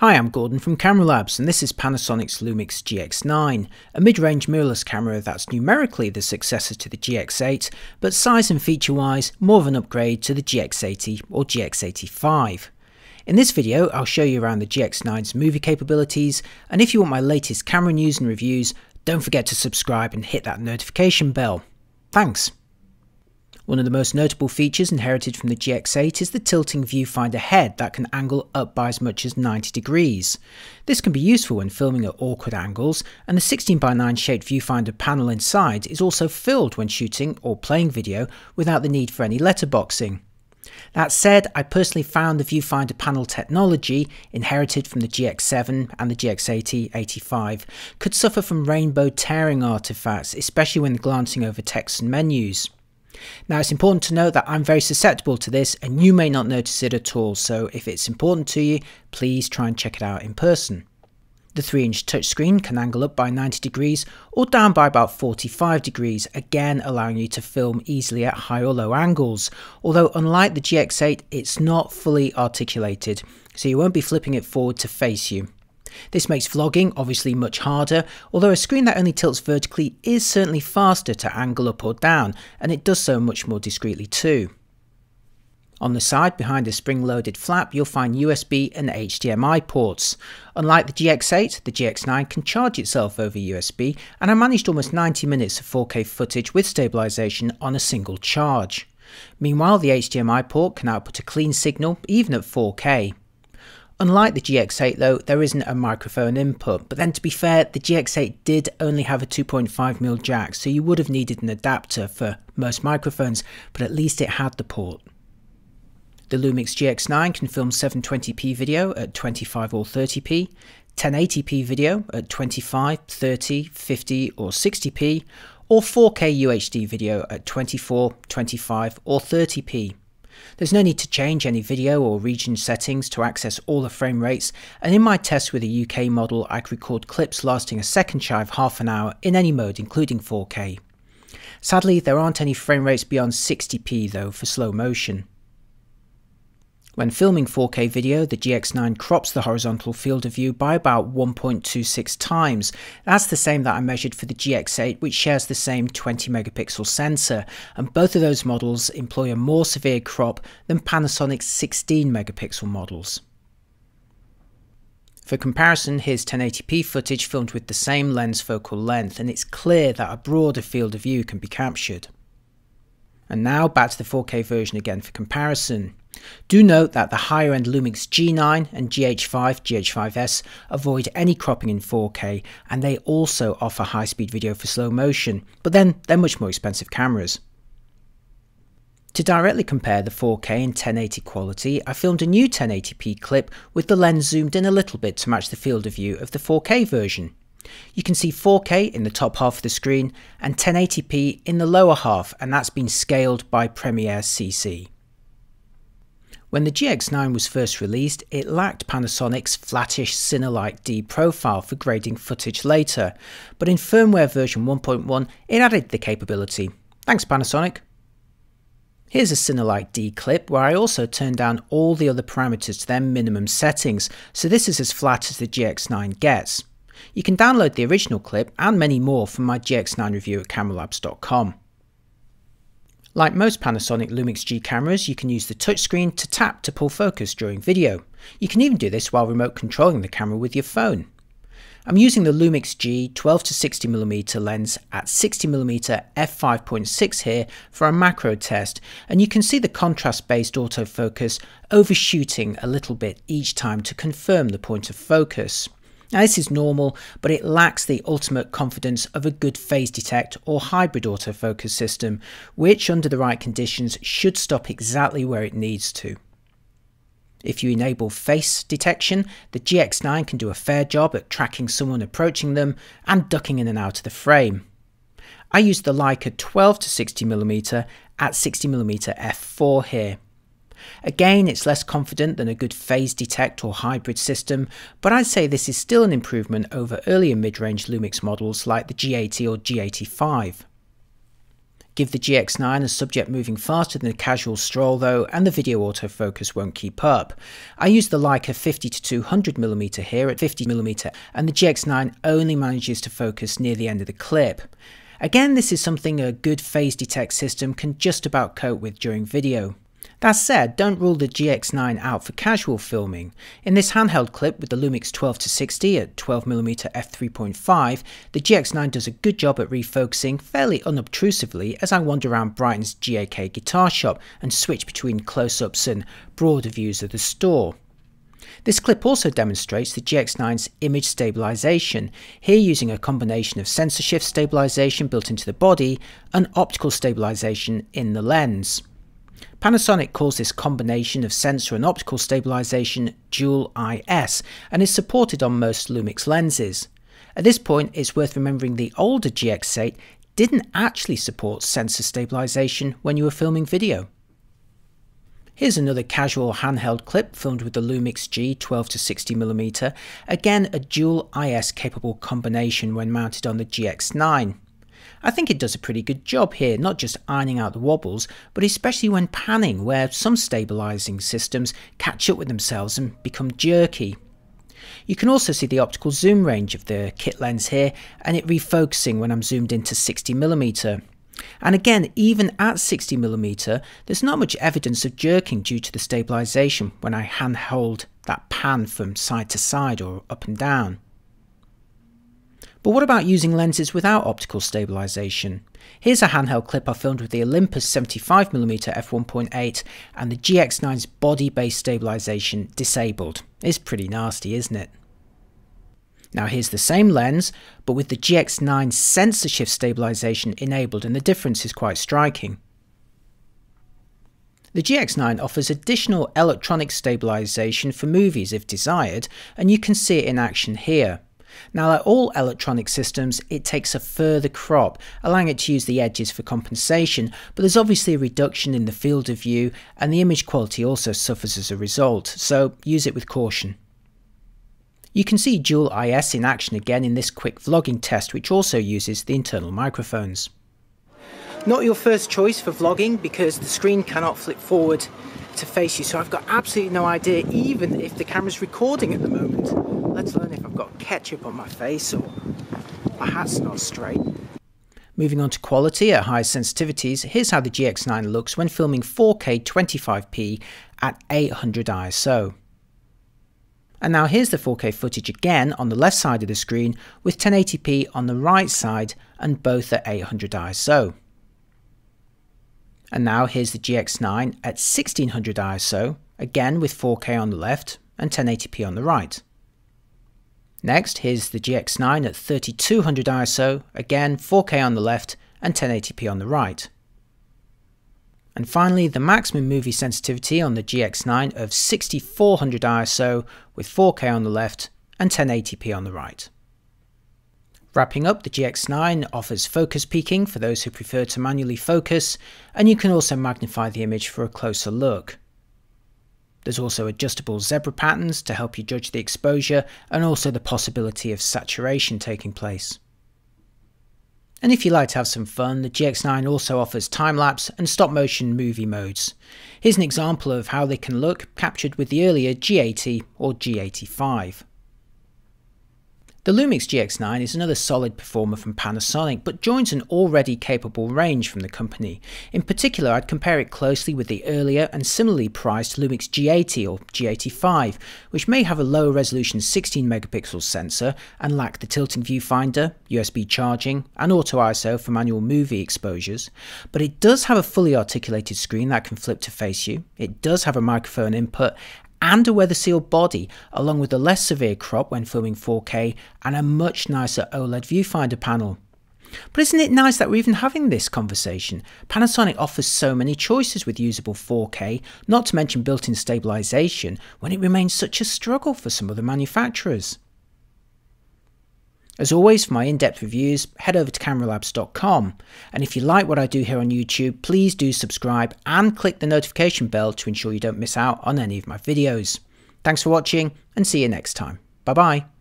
Hi, I'm Gordon from Time-Lapse, and this is Panasonic's Lumix GX9, a mid-range mirrorless camera that's numerically the successor to the GX8, but size and feature-wise more of an upgrade to the GX80 or GX85. In this video, I'll show you around the GX9's movie capabilities, and if you want my latest camera news and reviews, don't forget to subscribe and hit that notification bell. Thanks! One of the most notable features inherited from the GX8 is the tilting viewfinder head that can angle up by as much as 90 degrees. This can be useful when filming at awkward angles, and the 16:9 shaped viewfinder panel inside is also filled when shooting or playing video without the need for any letterboxing. That said, I personally found the viewfinder panel technology, inherited from the GX7 and the GX80-85, could suffer from rainbow tearing artifacts, especially when glancing over text and menus. Now, it's important to note that I'm very susceptible to this and you may not notice it at all, so if it's important to you, please try and check it out in person. The 3-inch touchscreen can angle up by 90 degrees or down by about 45 degrees, again allowing you to film easily at high or low angles, although unlike the GX8 it's not fully articulated, so you won't be flipping it forward to face you. This makes vlogging obviously much harder, although a screen that only tilts vertically is certainly faster to angle up or down, and it does so much more discreetly too. On the side behind the spring-loaded flap you'll find USB and HDMI ports. Unlike the GX8, the GX9 can charge itself over USB, and I managed almost 90 minutes of 4K footage with stabilization on a single charge. Meanwhile, the HDMI port can output a clean signal even at 4K. Unlike the GX8 though, there isn't a microphone input, but then to be fair, the GX8 did only have a 2.5mm jack, so you would have needed an adapter for most microphones, but at least it had the port. The Lumix GX9 can film 720p video at 25 or 30p, 1080p video at 25, 30, 50 or 60p, or 4K UHD video at 24, 25 or 30p. There's no need to change any video or region settings to access all the frame rates, and in my test with a UK model I could record clips lasting a second shy of half an hour in any mode including 4K. Sadly, there aren't any frame rates beyond 60p though for slow motion. When filming 4K video, the GX9 crops the horizontal field of view by about 1.26 times. That's the same that I measured for the GX8, which shares the same 20 megapixel sensor, and both of those models employ a more severe crop than Panasonic's 16 megapixel models. For comparison, here's 1080p footage filmed with the same lens focal length, and it's clear that a broader field of view can be captured. And now back to the 4K version again for comparison. Do note that the higher end Lumix G9 and GH5S avoid any cropping in 4K, and they also offer high speed video for slow motion, but then they're much more expensive cameras. To directly compare the 4K and 1080 quality, I filmed a new 1080p clip with the lens zoomed in a little bit to match the field of view of the 4K version. You can see 4K in the top half of the screen and 1080p in the lower half, and that's been scaled by Premiere CC. When the GX9 was first released, it lacked Panasonic's flattish Cine-like D profile for grading footage later, but in firmware version 1.1 it added the capability. Thanks Panasonic! Here's a Cine-like D clip where I also turned down all the other parameters to their minimum settings, so this is as flat as the GX9 gets. You can download the original clip and many more from my GX9 review at Time-Lapse.com. Like most Panasonic Lumix G cameras, you can use the touchscreen to tap to pull focus during video. You can even do this while remote controlling the camera with your phone. I'm using the Lumix G 12-60mm lens at 60mm f5.6 here for a macro test, and you can see the contrast-based autofocus overshooting a little bit each time to confirm the point of focus. Now this is normal, but it lacks the ultimate confidence of a good phase detect or hybrid autofocus system, which under the right conditions should stop exactly where it needs to. If you enable face detection, the GX9 can do a fair job at tracking someone approaching them and ducking in and out of the frame. I used the Leica 12-60mm at 60mm f4 here. Again, it's less confident than a good phase detect or hybrid system, but I'd say this is still an improvement over earlier mid-range Lumix models like the G80 or G85. Give the GX9 a subject moving faster than a casual stroll though, and the video autofocus won't keep up. I use the Leica 50-200mm here at 50mm, and the GX9 only manages to focus near the end of the clip. Again, this is something a good phase detect system can just about cope with during video. That said, don't rule the GX9 out for casual filming. In this handheld clip with the Lumix 12-60 at 12mm f3.5, the GX9 does a good job at refocusing fairly unobtrusively as I wander around Brighton's GAK guitar shop and switch between close-ups and broader views of the store. This clip also demonstrates the GX9's image stabilization, here using a combination of sensor shift stabilization built into the body and optical stabilization in the lens. Panasonic calls this combination of sensor and optical stabilization dual IS and is supported on most Lumix lenses. At this point, it's worth remembering the older GX8 didn't actually support sensor stabilization when you were filming video. Here's another casual handheld clip filmed with the Lumix G 12-60mm, again a dual IS capable combination when mounted on the GX9. I think it does a pretty good job here, not just ironing out the wobbles, but especially when panning, where some stabilizing systems catch up with themselves and become jerky. You can also see the optical zoom range of the kit lens here, and it refocusing when I'm zoomed into 60mm. And again, even at 60mm, there's not much evidence of jerking due to the stabilization when I handhold that pan from side to side or up and down. But what about using lenses without optical stabilization? Here's a handheld clip I filmed with the Olympus 75mm f1.8 and the GX9's body-based stabilization disabled. It's pretty nasty, isn't it? Now here's the same lens, but with the GX9 sensor shift stabilization enabled, and the difference is quite striking. The GX9 offers additional electronic stabilization for movies if desired, and you can see it in action here. Now, like all electronic systems, it takes a further crop, allowing it to use the edges for compensation, but there's obviously a reduction in the field of view, and the image quality also suffers as a result, so use it with caution. You can see dual IS in action again in this quick vlogging test, which also uses the internal microphones. Not your first choice for vlogging because the screen cannot flip forward to face you, so I've got absolutely no idea even if the camera's recording at the moment, let alone if I've got ketchup on my face or my hat's not straight. Moving on to quality at high sensitivities, here's how the GX9 looks when filming 4K 25p at 800 ISO. And now here's the 4K footage again on the left side of the screen with 1080p on the right side and both at 800 ISO. And now here's the GX9 at 1600 ISO, again with 4K on the left and 1080p on the right. Next, here's the GX9 at 3200 ISO, again 4K on the left and 1080p on the right. And finally, the maximum movie sensitivity on the GX9 of 6400 ISO with 4K on the left and 1080p on the right. Wrapping up, the GX9 offers focus peaking for those who prefer to manually focus, and you can also magnify the image for a closer look. There's also adjustable zebra patterns to help you judge the exposure, and also the possibility of saturation taking place. And if you like to have some fun, the GX9 also offers time-lapse and stop-motion movie modes. Here's an example of how they can look captured with the earlier G80 or G85. The Lumix GX9 is another solid performer from Panasonic, but joins an already capable range from the company. In particular, I'd compare it closely with the earlier and similarly priced Lumix G80 or G85, which may have a lower resolution 16 megapixel sensor and lack the tilting viewfinder, USB charging, and auto ISO for manual movie exposures. But it does have a fully articulated screen that can flip to face you, it does have a microphone input, and a weather-sealed body, along with a less severe crop when filming 4K and a much nicer OLED viewfinder panel. But isn't it nice that we're even having this conversation? Panasonic offers so many choices with usable 4K, not to mention built-in stabilization, when it remains such a struggle for some other manufacturers. As always, for my in-depth reviews, head over to cameralabs.com, and if you like what I do here on YouTube, please do subscribe and click the notification bell to ensure you don't miss out on any of my videos. Thanks for watching, and see you next time. Bye bye.